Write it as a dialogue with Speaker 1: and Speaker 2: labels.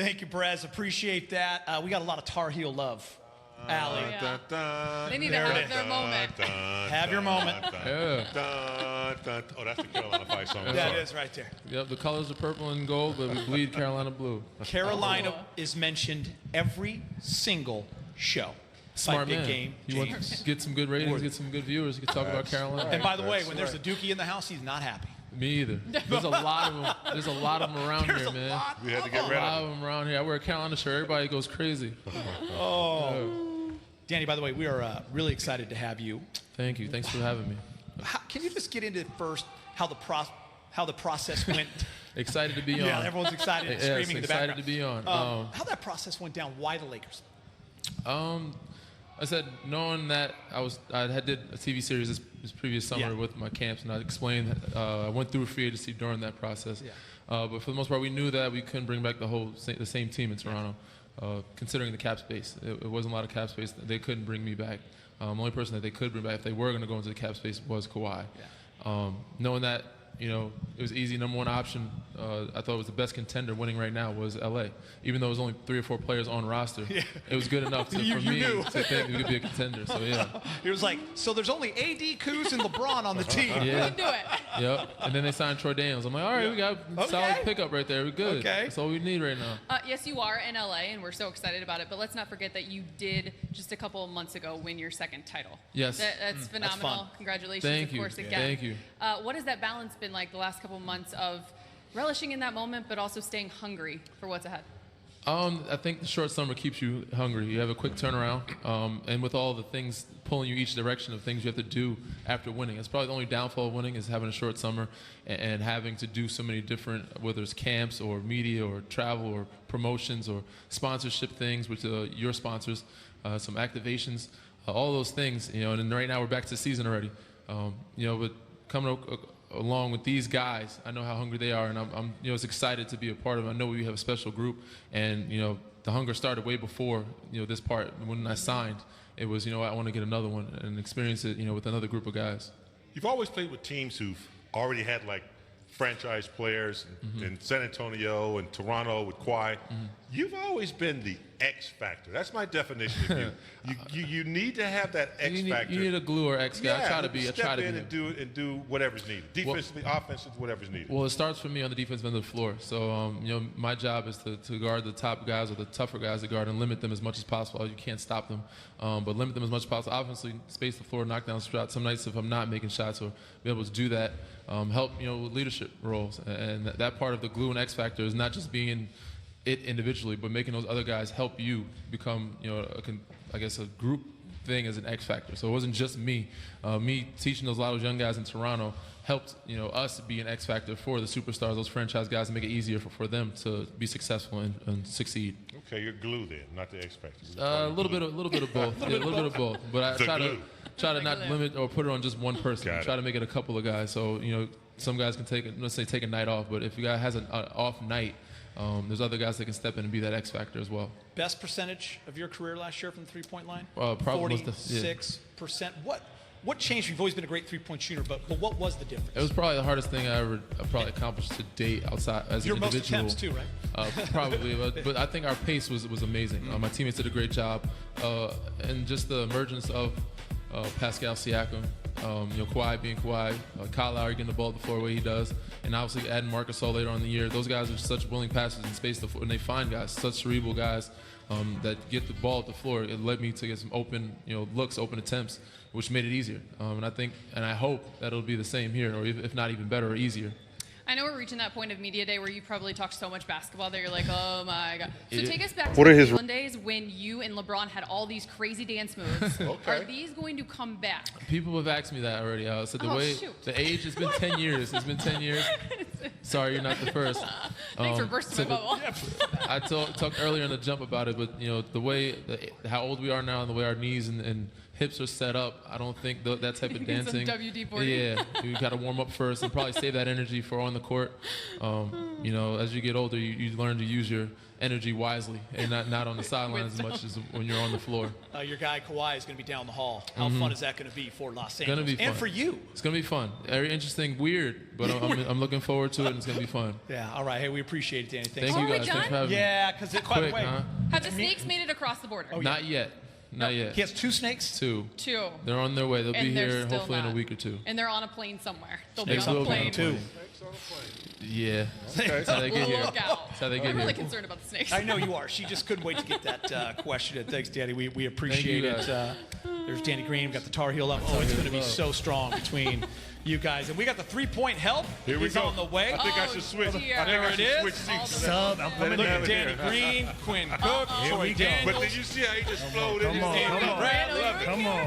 Speaker 1: Thank you, Perez. Appreciate that. We got a lot of Tar Heel love. Allie.
Speaker 2: They need to have their moment.
Speaker 1: Have your moment.
Speaker 3: Yeah.
Speaker 4: Oh, that's the Carolina fight song.
Speaker 1: That is right there.
Speaker 3: Yep, the colors are purple and gold, but we bleed Carolina blue.
Speaker 1: Carolina is mentioned every single show.
Speaker 3: Smart
Speaker 1: Big
Speaker 3: man.
Speaker 1: game.
Speaker 3: You want to get some good ratings, get some good viewers, you can talk about Carolina.
Speaker 1: And by the way, when there's a Dookie in the house, he's not happy.
Speaker 3: Me either. There's a lot of them. There's a lot of them around here, man.
Speaker 4: We had to get
Speaker 3: A
Speaker 4: rid
Speaker 3: lot
Speaker 4: of
Speaker 3: of them around here. I wear a Carolina shirt. Everybody goes crazy.
Speaker 1: Danny, by the way, we are really excited to have you.
Speaker 3: Thank you. Thanks for having me.
Speaker 1: Can you just get into first how the process went?
Speaker 3: Excited to be on.
Speaker 1: Yeah, everyone's excited,
Speaker 3: Yes,
Speaker 1: screaming in the background.
Speaker 3: excited to be on.
Speaker 1: How that process went down? Why the Lakers?
Speaker 3: I said, knowing that I did a TV series this previous summer with my camps, and I explained I went through free agency during that process. Yeah. But for the most part, we knew that we couldn't bring back the same team in Toronto, considering the cap space. It wasn't a lot of cap space. They couldn't bring me back. The only person that they could bring back, if they were going to go into the cap space, was Kawhi. Yeah. Knowing that, it was easy. Number one option, I thought it was the best contender winning right now was LA. Even though it was only 3 or 4 players on roster, it was good enough for me to think we could be a contender. So yeah.
Speaker 1: It was like, so there's only AD, Kuz, and LeBron on the team.
Speaker 3: Yeah.
Speaker 2: We can do it.
Speaker 3: Yep. And then they signed Troy Daniels. I'm like, all right, we got a solid pickup right there. We're good.
Speaker 1: Okay.
Speaker 3: That's all we need right now.
Speaker 2: Yes, you are in LA, and we're so excited about it. But let's not forget that you did just a couple of months ago win your second title.
Speaker 3: Yes.
Speaker 2: That's phenomenal. Congratulations,
Speaker 3: Thank
Speaker 2: of course,
Speaker 3: you.
Speaker 2: again.
Speaker 3: Thank you.
Speaker 2: What has that balance been like the last couple of months of relishing in that moment, but also staying hungry for what's ahead?
Speaker 3: I think the short summer keeps you hungry. You have a quick turnaround, and with all the things pulling you each direction of things you have to do after winning. It's probably the only downfall of winning is having a short summer and having to do so many different, whether it's camps or media or travel or promotions or sponsorship things with your sponsors, some activations, all those things. And then right now we're back to the season already. But coming along with these guys, I know how hungry they are, and I'm just excited to be a part of it. I know we have a special group, and the hunger started way before this part. When I signed, it was I want to get another one and experience it with another group of guys.
Speaker 4: You've always played with teams who've already had like franchise players in San Antonio and Toronto with Kawhi. You've always been the X factor. That's my definition of you. You need to have that X factor.
Speaker 3: You need a glue or X guy.
Speaker 4: Yeah,
Speaker 3: I try to be.
Speaker 4: Step in and do whatever's needed. Defensively, offensively, whatever's needed.
Speaker 3: Well, it starts for me on the defensive end of the floor. So, my job is to guard the top guys or the tougher guys to guard and limit them as much as possible. You can't stop them, but limit them as much as possible. Obviously, space the floor, knock down shots. Some nights, if I'm not making shots or be able to do that, help with leadership roles. And that part of the glue and X factor is not just being it individually, but making those other guys help you become, a group thing as an X factor. So it wasn't just me. Me teaching a lot of those young guys in Toronto helped, us be an X factor for the superstars, those franchise guys, and make it easier for them to be successful and succeed.
Speaker 4: Okay, you're glue then, not the X factor.
Speaker 3: A little bit of both. A little bit of both. But I try to not limit or put it on just one person. Try to make it a couple of guys. So some guys can take a night off, but if a guy has an off night, there's other guys that can step in and be that X factor as well.
Speaker 1: Best percentage of your career last year from the three-point line?
Speaker 3: Probably
Speaker 1: 46%. What changed? You've always been a great three-point shooter, but what was the difference?
Speaker 3: It was probably the hardest thing I ever accomplished to date outside as an individual.
Speaker 1: Your most attempts too, right?
Speaker 3: Probably, but I think our pace was amazing. My teammates did a great job, and just the emergence of Pascal Siakam, Kawhi being Kawhi, Kyle Lowry getting the ball at the floor the way he does, and obviously adding Marc Gasol later on in the year. Those guys are such willing passers in space, and they find guys, such cerebral guys that get the ball at the floor. It led me to get some open, looks, open attempts, which made it easier. And I hope that it'll be the same here, or if not even better or easier.
Speaker 2: I know we're reaching that point of media day where you probably talk so much basketball that you're like, oh my God. So take us back to the Cleveland days when you and LeBron had all these crazy dance moves. Are these going to come back?
Speaker 3: People have asked me that already. So the age, it's been 10 years. It's been 10 years. Sorry, you're not the first.
Speaker 2: Thanks for bursting my bubble.
Speaker 3: I talked earlier in the jump about it, but the way how old we are now and the way our knees and hips are set up. I don't think that type of
Speaker 2: Some
Speaker 3: dancing.
Speaker 2: WD-40.
Speaker 3: Yeah, you got to warm up first and probably save that energy for on the court. You know, as you get older, you learn to use your energy wisely and not on the sideline as much as when you're on the floor.
Speaker 1: Your guy Kawhi is going to be down the hall. How fun is that going to be for Los Angeles?
Speaker 3: Gonna be fun.
Speaker 1: And for you?
Speaker 3: It's gonna be fun. Very interesting, weird, but I'm looking forward to it, and it's gonna be fun.
Speaker 1: Yeah. All right. Hey, we appreciate it, Danny. Thanks.
Speaker 3: Thank
Speaker 2: Are
Speaker 3: you
Speaker 2: we
Speaker 3: guys. Thanks
Speaker 2: done?
Speaker 3: for having me.
Speaker 1: Yeah, because by the
Speaker 3: Quick,
Speaker 1: way,
Speaker 3: huh?
Speaker 2: Have the snakes made it across the border?
Speaker 1: Oh, yeah.
Speaker 3: Not yet. Not yet.
Speaker 1: he has 2 snakes.
Speaker 3: 2.
Speaker 2: 2.
Speaker 3: They're on their way. They'll
Speaker 2: And
Speaker 3: be
Speaker 2: they're
Speaker 3: here
Speaker 2: still
Speaker 3: hopefully in a
Speaker 2: not.
Speaker 3: week or 2.
Speaker 2: And they're on a plane somewhere. They'll
Speaker 3: Snakes
Speaker 2: be on
Speaker 3: will
Speaker 2: a
Speaker 3: be on a
Speaker 2: plane.
Speaker 3: plane.
Speaker 4: Snakes on a plane.
Speaker 3: Yeah. That's how they get here.
Speaker 2: Look out.
Speaker 3: That's how they get
Speaker 2: I'm really
Speaker 3: here.
Speaker 2: concerned about the snakes.
Speaker 1: I know you are. She just couldn't wait to get that question in. Thanks, Danny. We appreciate
Speaker 3: you,
Speaker 1: it.
Speaker 3: guys.
Speaker 1: There's Danny Green. We got the Tar Heel up. Oh, it's going to be so strong between you guys. And we got the 3-point help.
Speaker 4: Here we
Speaker 1: He's
Speaker 4: go.
Speaker 1: on the way.
Speaker 4: I think I
Speaker 2: Oh,
Speaker 4: should switch.
Speaker 2: dear.
Speaker 4: I think
Speaker 1: There
Speaker 4: I
Speaker 1: it
Speaker 4: should
Speaker 1: is.
Speaker 4: switch seats.
Speaker 1: Sub. I'm coming
Speaker 4: Let
Speaker 1: in.
Speaker 4: him have it
Speaker 1: Danny
Speaker 4: here.
Speaker 1: Green, Quinn Cook, Troy
Speaker 4: But
Speaker 1: Daniels.
Speaker 4: did you see how he just flowed in?
Speaker 5: Come on,
Speaker 4: He
Speaker 5: come
Speaker 4: came
Speaker 5: on.
Speaker 4: right. I love it.
Speaker 5: Come on.